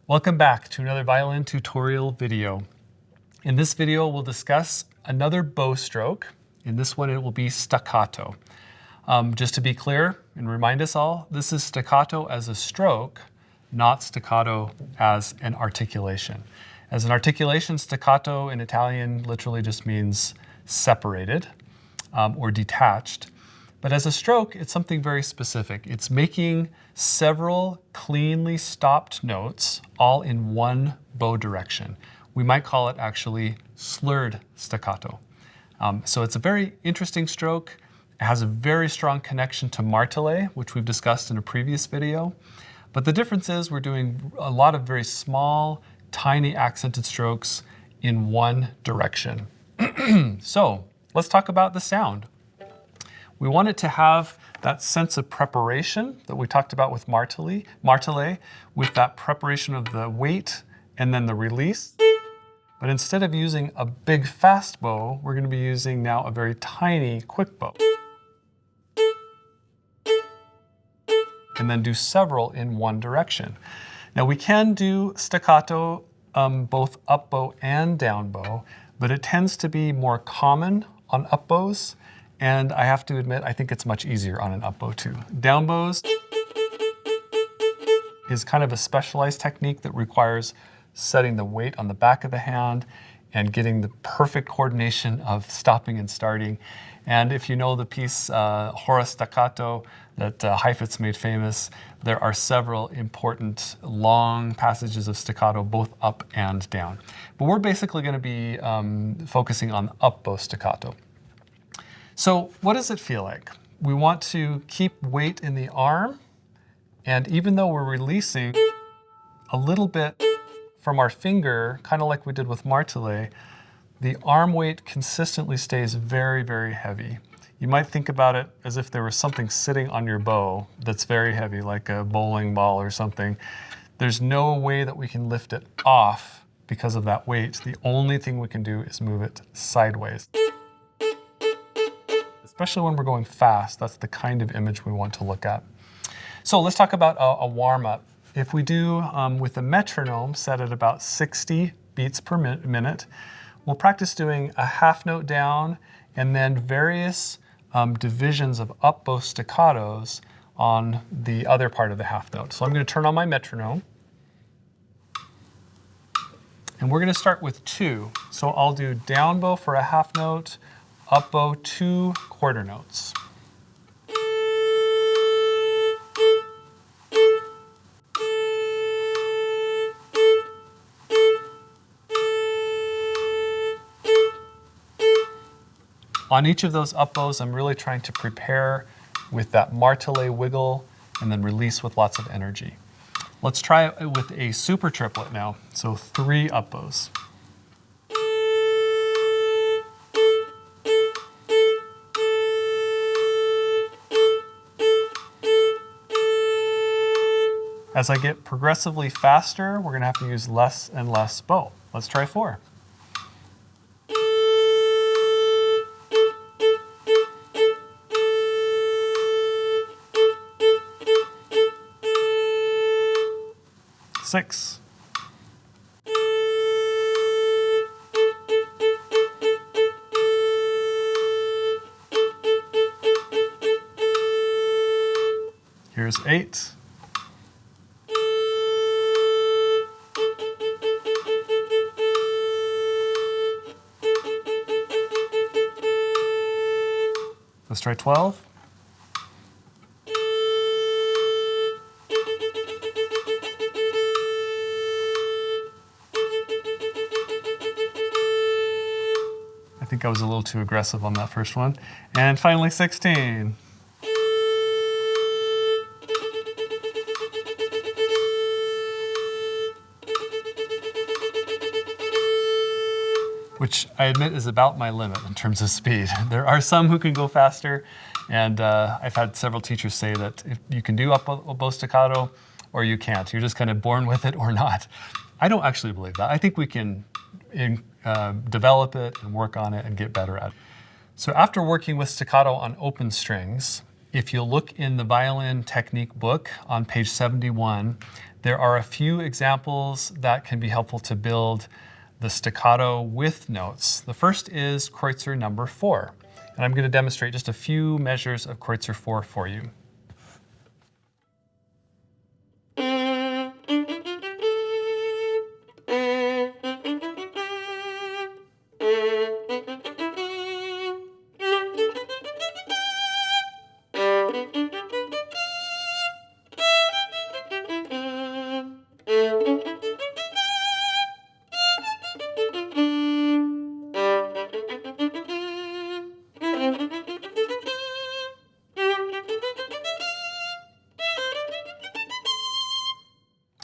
Welcome back to another violin tutorial video. In this video, we'll discuss another bow stroke. In this one, it will be staccato. Just to be clear and remind us all, this is staccato as a stroke, not staccato as an articulation. As an articulation, staccato in Italian literally just means separated or detached. But as a stroke, it's something very specific. It's making several cleanly stopped notes all in one bow direction. We might call it actually slurred staccato. So it's a very interesting stroke. It has a very strong connection to Martelé, which we've discussed in a previous video. But the difference is we're doing a lot of very small, tiny accented strokes in one direction. So let's talk about the sound. We want it to have that sense of preparation that we talked about with Martelé, with that preparation of the weight and then the release. But instead of using a big fast bow, we're going to be using now a very tiny quick bow. And then do several in one direction. Now we can do staccato both up bow and down bow, but it tends to be more common on up bows. And I have to admit, I think it's much easier on an up bow too. Down bows is kind of a specialized technique that requires setting the weight on the back of the hand and getting the perfect coordination of stopping and starting. And if you know the piece Horace Staccato that Heifetz made famous, there are several important long passages of staccato, both up and down. But we're basically going to be focusing on up bow staccato. So what does it feel like? We want to keep weight in the arm, and even though we're releasing a little bit from our finger, kind of like we did with Martelé, the arm weight consistently stays very, very heavy. You might think about it as if there was something sitting on your bow that's very heavy, like a bowling ball or something. There's no way that we can lift it off because of that weight. The only thing we can do is move it sideways. Especially when we're going fast, that's the kind of image we want to look at. So let's talk about a warm-up. If we do with a metronome set at about 60 beats per minute, we'll practice doing a half note down and then various divisions of up bow staccatos on the other part of the half note. So I'm going to turn on my metronome. And we're going to start with 2. So I'll do down bow for a half note, up bow 2 quarter notes. On each of those up bows, I'm really trying to prepare with that Martelé wiggle and then release with lots of energy. Let's try it with a super triplet now. So 3 up bows. As I get progressively faster, we're going to have to use less and less bow. Let's try 4. Six. Here's 8. Let's try 12. I think I was a little too aggressive on that first one. And finally 16. Which I admit is about my limit in terms of speed. There are some who can go faster, and I've had several teachers say that if you can do up bow staccato or you can't. You're just kind of born with it or not. I don't actually believe that. I think we can develop it and work on it and get better at it. So after working with staccato on open strings, if you look in the violin technique book on page 71, There are a few examples that can be helpful to build the staccato with notes. The first is Kreutzer number 4. And I'm going to demonstrate just a few measures of Kreutzer 4 for you.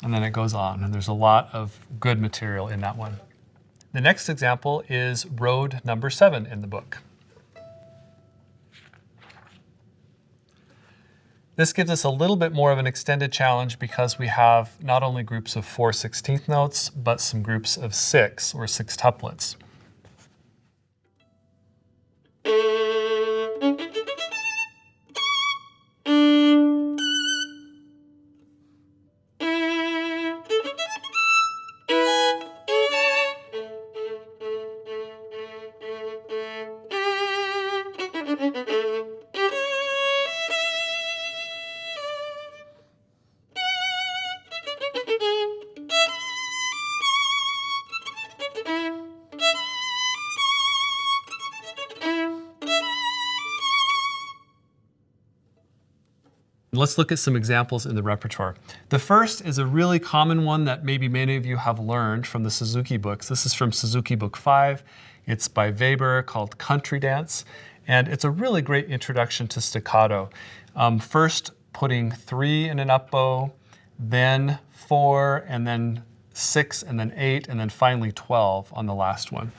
And then it goes on, and there's a lot of good material in that one. The next example is Rode number 7 in the book. This gives us a little bit more of an extended challenge because we have not only groups of 4/16 notes, but some groups of 6 or sextuplets. Let's look at some examples in the repertoire. The first is a really common one that maybe many of you have learned from the Suzuki books. This is from Suzuki Book 5. It's by Weber, called Country Dance, and it's a really great introduction to staccato. First putting 3 in an upbow, then 4, and then 6, and then 8, and then finally 12 on the last one.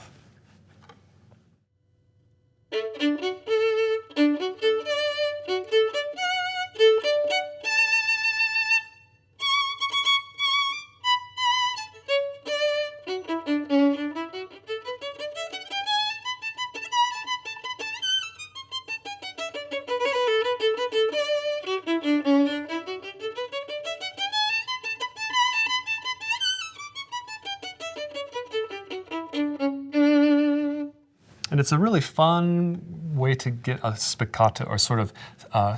And it's a really fun way to get a spiccato, or sort of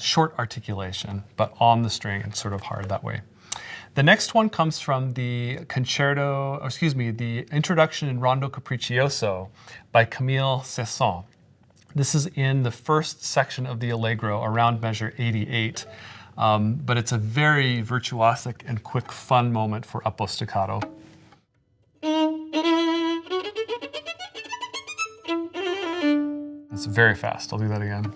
short articulation, but on the string and sort of hard that way. The next one comes from the the Introduction in Rondo Capriccioso by Camille Saint-Saëns. This is in the first section of the Allegro, around measure 88. But it's a very virtuosic and quick, fun moment for Upbow staccato. It's very fast. I'll do that again.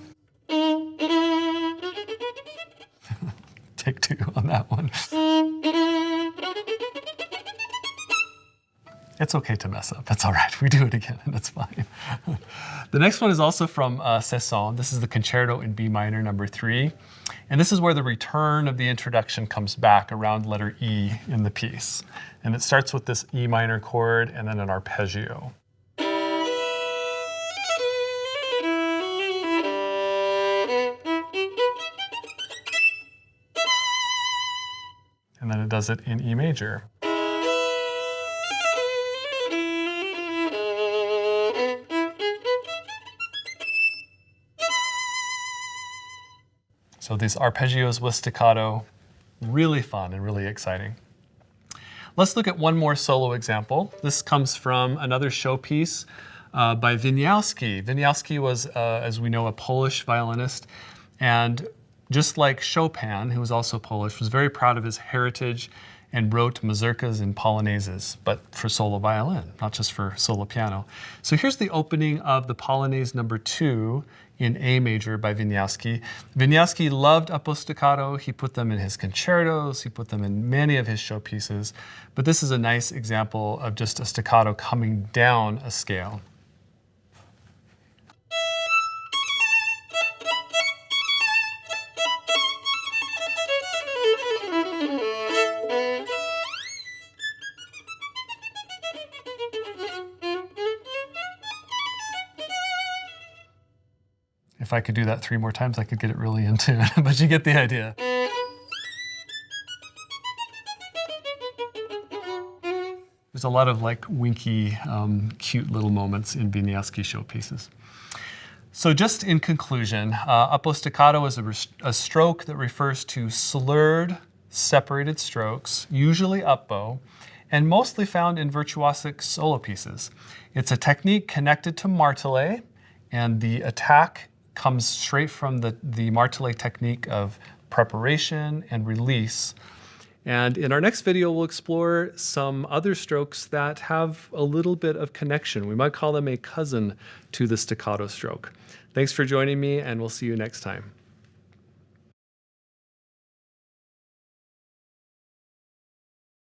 Take 2 on that one. It's okay to mess up. That's all right. We do it again, and it's fine. The next one is also from Saint-Saëns. This is the Concerto in B minor, number 3. And this is where the return of the introduction comes back around letter E in the piece. And it starts with this E minor chord and then an arpeggio. And then it does it in E major. So these arpeggios with staccato, really fun and really exciting. Let's look at one more solo example. This comes from another showpiece by Wieniawski. Wieniawski was, as we know, a Polish violinist, and just like Chopin, who was also Polish, was very proud of his heritage and wrote mazurkas and polonaises, but for solo violin, not just for solo piano. So here's the opening of the Polonaise number 2 in A major by Wieniawski. Wieniawski loved Upbow staccato. He put them in his concertos. He put them in many of his showpieces. But this is a nice example of just a staccato coming down a scale. If I could do that 3 more times, I could get it really in tune, but you get the idea. There's a lot of like winky, cute little moments in Wieniawski showpieces. So just in conclusion, Upbow staccato is a stroke that refers to slurred, separated strokes, usually upbow, and mostly found in virtuosic solo pieces. It's a technique connected to Martelé, and the attack comes straight from the Martelé technique of preparation and release. And in our next video, we'll explore some other strokes that have a little bit of connection. We might call them a cousin to the staccato stroke. Thanks for joining me, and we'll see you next time.